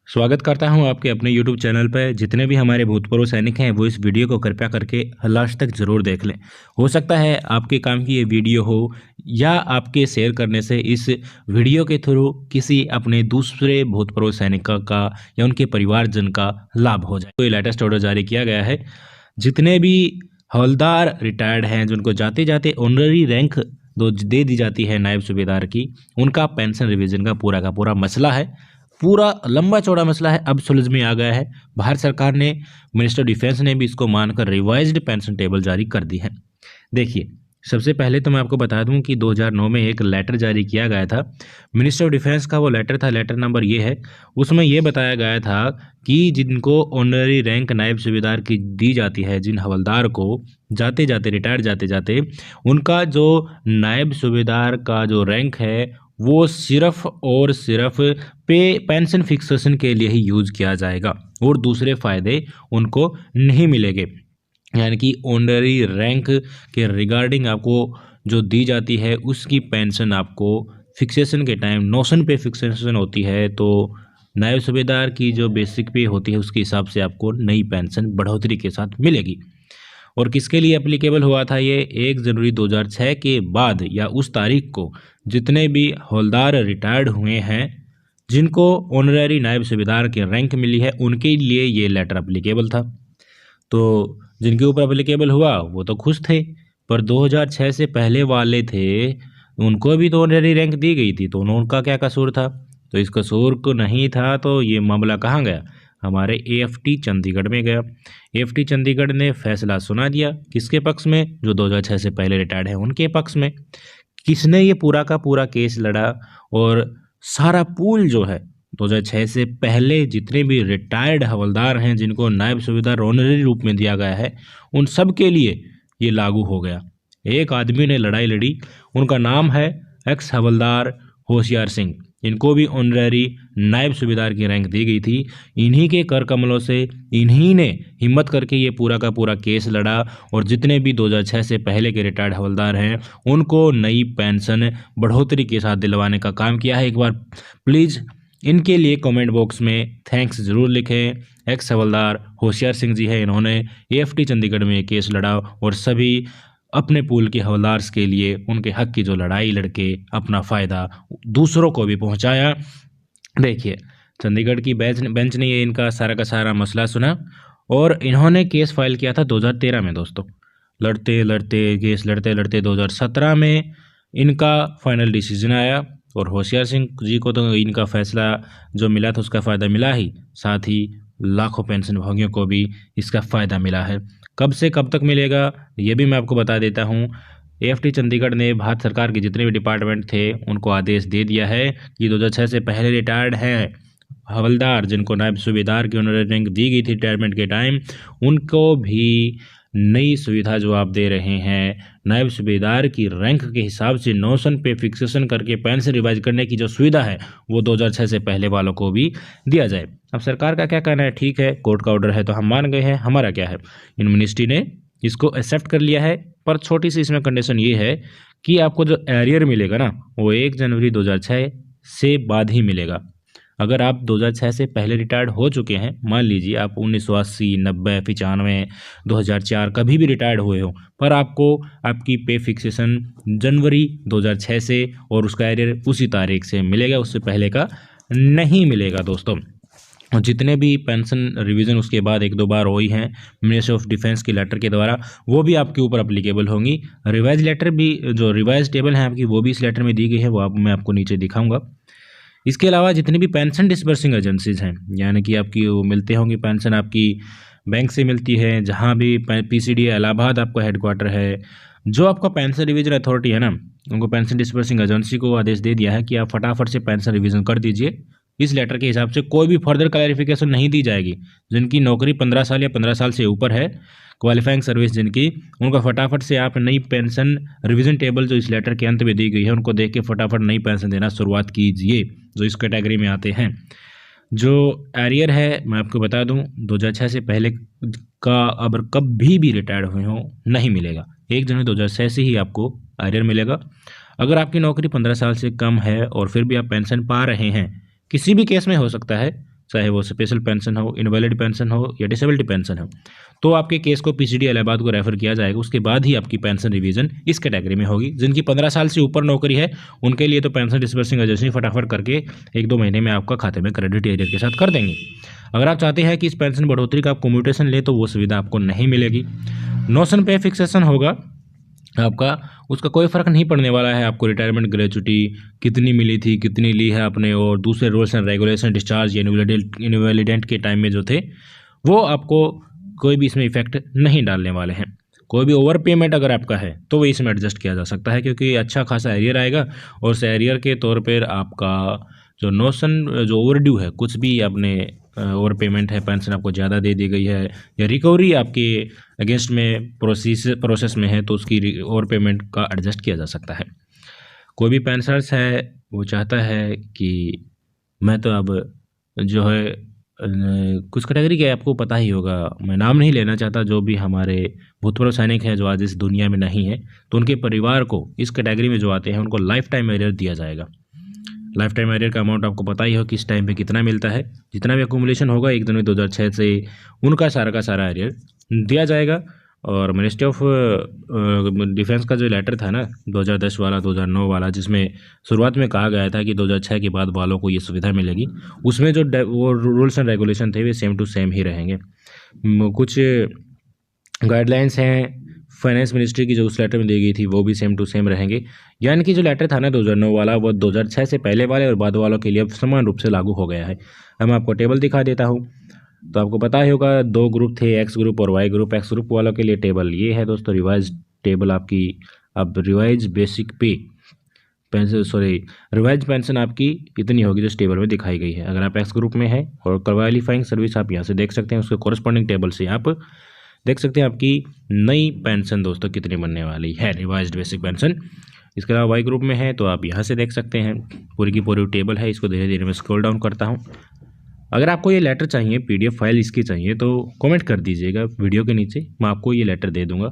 स्वागत करता हूं आपके अपने YouTube चैनल पर। जितने भी हमारे भूतपूर्व सैनिक हैं वो इस वीडियो को कृपया करके लास्ट तक ज़रूर देख लें। हो सकता है आपके काम की ये वीडियो हो या आपके शेयर करने से इस वीडियो के थ्रू किसी अपने दूसरे भूतपूर्व सैनिक का या उनके परिवारजन का लाभ हो जाए। तो ये लेटेस्ट ऑर्डर जारी किया गया है। जितने भी हवलदार रिटायर्ड हैं जिनको जाते जाते ऑनररी रैंक दे दी जाती है नायब सूबेदार की, उनका पेंशन रिवीजन का पूरा मसला है। पूरा लंबा चौड़ा मसला है, अब सुलझ में आ गया है। भारत सरकार ने, मिनिस्टर डिफेंस ने भी इसको मानकर रिवाइज्ड पेंशन टेबल जारी कर दी है। देखिए, सबसे पहले तो मैं आपको बता दूं कि 2009 में एक लेटर जारी किया गया था। मिनिस्टर ऑफ डिफेंस का वो लेटर था, लेटर नंबर ये है। उसमें ये बताया गया था कि जिनको ऑनररी रैंक नायब सूबेदार की दी जाती है, जिन हवलदार को जाते जाते रिटायर जाते जाते उनका जो नायब सूबेदार का जो रैंक है वो सिर्फ और सिर्फ पेंशन फिक्सेशन के लिए ही यूज किया जाएगा और दूसरे फायदे उनको नहीं मिलेंगे। यानी कि ऑनररी रैंक के रिगार्डिंग आपको जो दी जाती है उसकी पेंशन आपको फिक्सेशन के टाइम नौशन पे फिक्सेशन होती है, तो नायब सूबेदार की जो बेसिक पे होती है उसके हिसाब से आपको नई पेंशन बढ़ोतरी के साथ मिलेगी। और किसके लिए एप्लीकेबल हुआ था ये? 1 जनवरी 2006 के बाद या उस तारीख को जितने भी हवलदार रिटायर्ड हुए हैं जिनको ऑनररी नायब सूबेदार की रैंक मिली है उनके लिए ये लेटर एप्लीकेबल था। तो जिनके ऊपर एप्लीकेबल हुआ वो तो खुश थे, पर 2006 से पहले वाले थे उनको भी तो ऑनररी रैंक दी गई थी, तो उनका क्या कसूर था? तो इस कसूर को नहीं था तो ये मामला कहाँ गया? हमारे एएफटी चंडीगढ़ में गया। एएफटी चंडीगढ़ ने फैसला सुना दिया। किसके पक्ष में? जो 2006 से पहले रिटायर्ड है उनके पक्ष में। किसने ये पूरा का पूरा केस लड़ा? और सारा पूल जो है 2006 से पहले जितने भी रिटायर्ड हवलदार हैं जिनको नायब सूबेदार ऑनररी रूप में दिया गया है उन सब के लिए ये लागू हो गया। एक आदमी ने लड़ाई लड़ी, उनका नाम है एक्स हवलदार होशियार सिंह। इनको भी ऑनररी नायब सूबेदार की रैंक दी गई थी। इन्हीं के कर कमलों से इन्हीं ने हिम्मत करके ये पूरा का पूरा केस लड़ा और जितने भी 2006 से पहले के रिटायर्ड हवलदार हैं उनको नई पेंशन बढ़ोतरी के साथ दिलवाने का काम किया है। एक बार प्लीज़ इनके लिए कमेंट बॉक्स में थैंक्स ज़रूर लिखें। एक्स हवलदार होशियार सिंह जी है, इन्होंने एएफटी चंडीगढ़ में केस लड़ा और सभी अपने पूल के हवलदार्स के लिए उनके हक की जो लड़ाई लड़के अपना फ़ायदा दूसरों को भी पहुंचाया। देखिए, चंडीगढ़ की बेंच ने ये इनका सारा का सारा मसला सुना और इन्होंने केस फाइल किया था 2013 में दोस्तों। लड़ते लड़ते केस लड़ते लड़ते 2017 में इनका फाइनल डिसीजन आया और होशियार सिंह जी को तो इनका फैसला जो मिला था उसका फ़ायदा मिला ही, साथ ही लाखों पेंशन भोगियों को भी इसका फ़ायदा मिला है। कब से कब तक मिलेगा ये भी मैं आपको बता देता हूँ। एएफटी चंडीगढ़ ने भारत सरकार के जितने भी डिपार्टमेंट थे उनको आदेश दे दिया है कि 2006 से पहले रिटायर्ड हैं हवलदार जिनको नायब सूबेदार की ऑनररी रैंक दी गई थी रिटायरमेंट के टाइम, उनको भी नई सुविधा जो आप दे रहे हैं नायब सूबेदार की रैंक के हिसाब से नौशन पे फिक्सेशन करके पेंशन रिवाइज करने की जो सुविधा है वो 2006 से पहले वालों को भी दिया जाए। अब सरकार का क्या कहना है? ठीक है, कोर्ट का ऑर्डर है तो हम मान गए हैं, हमारा क्या है? इन मिनिस्ट्री ने इसको एक्सेप्ट कर लिया है, पर छोटी सी इसमें कंडीशन ये है कि आपको जो एरियर मिलेगा ना वो 1 जनवरी 2006 से बाद ही मिलेगा। अगर आप 2006 से पहले रिटायर्ड हो चुके हैं, मान लीजिए आप 1980, 90, 95, 2004 कभी भी रिटायर्ड हुए हो, पर आपको आपकी पे फिक्सेशन जनवरी 2006 से और उसका एरियर उसी तारीख से मिलेगा, उससे पहले का नहीं मिलेगा दोस्तों। और जितने भी पेंशन रिवीजन उसके बाद 1-2 बार हुई हैं मिनिस्ट्री ऑफ डिफेंस की लेटर के द्वारा वो भी आपके ऊपर अप्लीकेबल होंगी। रिवाइज लेटर भी, जो रिवाइज टेबल है आपकी, वो भी इस लेटर में दी गई है, वो मैं आपको नीचे दिखाऊंगा। इसके अलावा जितनी भी पेंशन डिस्बर्सिंग एजेंसीज हैं, यानी कि आपकी वो मिलते होंगी पेंशन, आपकी बैंक से मिलती है, जहाँ भी पीसीडी इलाहाबाद आपका हेडक्वार्टर है, जो आपका पेंशन रिवीजन अथॉरिटी है ना, उनको पेंशन डिस्बर्सिंग एजेंसी को आदेश दे दिया है कि आप फटाफट से पेंशन रिवीजन कर दीजिए। इस लेटर के हिसाब से कोई भी फर्दर क्लैरिफिकेशन नहीं दी जाएगी। जिनकी नौकरी 15 साल या 15 साल से ऊपर है, क्वालिफाइंग सर्विस जिनकी, उनका फटाफट से आप नई पेंशन रिवीजन टेबल जो इस लेटर के अंत में दी गई है उनको देख के फटाफट नई पेंशन देना शुरुआत कीजिए जो इस कैटेगरी में आते हैं। जो एरियर है मैं आपको बता दूं, 2006 से पहले का अब कभी भी रिटायर्ड हुए हो नहीं मिलेगा। 1 जनवरी 2006 से ही आपको एरियर मिलेगा। अगर आपकी नौकरी 15 साल से कम है और फिर भी आप पेंशन पा रहे हैं, किसी भी केस में हो सकता है, चाहे वो स्पेशल पेंशन हो, इनवैलिड पेंशन हो या डिसेबिलिटी पेंशन हो, तो आपके केस को पीसीडी इलाहाबाद को रेफर किया जाएगा। उसके बाद ही आपकी पेंशन रिवीजन इस कैटेगरी में होगी। जिनकी 15 साल से ऊपर नौकरी है उनके लिए तो पेंशन डिस्बर्सिंग एजेंसी फटाफट करके 1-2 महीने में आपका खाते में क्रेडिट एरियर के साथ कर देंगे। अगर आप चाहते हैं कि इस पेंशन बढ़ोतरी का आप कम्यूटेशन ले, तो वो सुविधा आपको नहीं मिलेगी। नोशन पे फिक्सेशन होगा आपका, उसका कोई फ़र्क नहीं पड़ने वाला है। आपको रिटायरमेंट ग्रेचुटी कितनी मिली थी, कितनी ली है आपने, और दूसरे रूल्स एंड रेगुलेशन, डिस्चार्ज या इनवैलिडेंट के टाइम में जो थे, वो आपको कोई भी इसमें इफेक्ट नहीं डालने वाले हैं। कोई भी ओवर पेमेंट अगर आपका है तो वो इसमें एडजस्ट किया जा सकता है, क्योंकि अच्छा खासा एरियर आएगा और उस एरियर के तौर पर आपका जो नोशन जो ओवरड्यू है, कुछ भी आपने ओवर पेमेंट है, पेंशन आपको ज़्यादा दे दी गई है या रिकवरी आपके अगेंस्ट में प्रोसेस में है, तो उसकी ओवर पेमेंट का एडजस्ट किया जा सकता है। कोई भी पेंशनर्स है वो चाहता है कि मैं तो अब जो है कुछ कैटेगरी के आपको पता ही होगा, मैं नाम नहीं लेना चाहता, जो भी हमारे भूतपूर्व सैनिक हैं जो आज इस दुनिया में नहीं है, तो उनके परिवार को इस कैटेगरी में जो आते हैं उनको लाइफ टाइम एरियर दिया जाएगा। लाइफ टाइम एरियर का अमाउंट आपको पता ही हो किस टाइम पे कितना मिलता है। जितना भी अकोमोलेशन होगा 1 जनवरी 2006 से उनका सारा का सारा एरियर दिया जाएगा। और मिनिस्ट्री ऑफ डिफेंस का जो लेटर था ना 2010 वाला, 2009 वाला, जिसमें शुरुआत में कहा गया था कि 2006 के बाद वालों को ये सुविधा मिलेगी, उसमें जो वो रूल्स एंड रेगुलेशन थे वे सेम टू सेम ही रहेंगे। कुछ गाइडलाइंस हैं फाइनेंस मिनिस्ट्री की जो उस लेटर में दी गई थी वो भी सेम टू सेम रहेंगे। यानी कि जो लेटर था ना 2009 वाला, वो 2006 से पहले वाले और बाद वालों के लिए अब समान रूप से लागू हो गया है। अब मैं आपको टेबल दिखा देता हूँ। तो आपको पता ही होगा 2 ग्रुप थे, एक्स ग्रुप और वाई ग्रुप। एक्स ग्रुप वालों के लिए टेबल ये है दोस्तों, रिवाइज टेबल आपकी। अब रिवाइज बेसिक पे पेंशन, सॉरी रिवाइज पेंशन आपकी इतनी होगी जो इस टेबल में दिखाई गई है। अगर आप एक्स ग्रुप में है और क्वालिफाइंग सर्विस आप यहाँ से देख सकते हैं, उसके कॉरस्पॉन्डिंग टेबल से आप देख सकते हैं आपकी नई पेंशन दोस्तों कितनी बनने वाली है, रिवाइज्ड बेसिक पेंशन। इसके अलावा वाई ग्रुप में है तो आप यहाँ से देख सकते हैं, पूरी की पूरी टेबल है। इसको धीरे धीरे मैं स्क्रॉल डाउन करता हूँ। अगर आपको ये लेटर चाहिए, पीडीएफ फाइल इसकी चाहिए, तो कमेंट कर दीजिएगा वीडियो के नीचे, मैं आपको ये लेटर दे दूंगा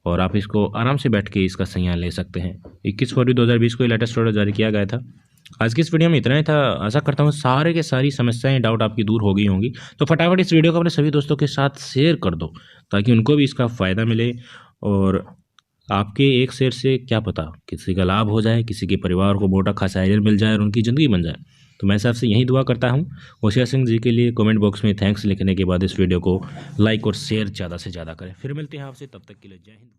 और आप इसको आराम से बैठ के इसका संज्ञान ले सकते हैं। 21 फरवरी 2020 को ये लेटेस्ट ऑर्डर जारी किया गया था। आज की इस वीडियो में इतना ही था। आशा करता हूँ सारे के सारी समस्याएं, डाउट आपकी दूर हो गई होंगी। तो फटाफट इस वीडियो को अपने सभी दोस्तों के साथ शेयर कर दो ताकि उनको भी इसका फ़ायदा मिले, और आपके एक शेयर से क्या पता किसी का लाभ हो जाए, किसी के परिवार को मोटा खासा एरियर मिल जाए और उनकी ज़िंदगी बन जाए। तो मैं सबसे यही दुआ करता हूँ। होशियार सिंह जी के लिए कमेंट बॉक्स में थैंक्स लिखने के बाद इस वीडियो को लाइक और शेयर ज़्यादा से ज़्यादा करें। फिर मिलते हैं आपसे, तब तक के लिए जय हिंद।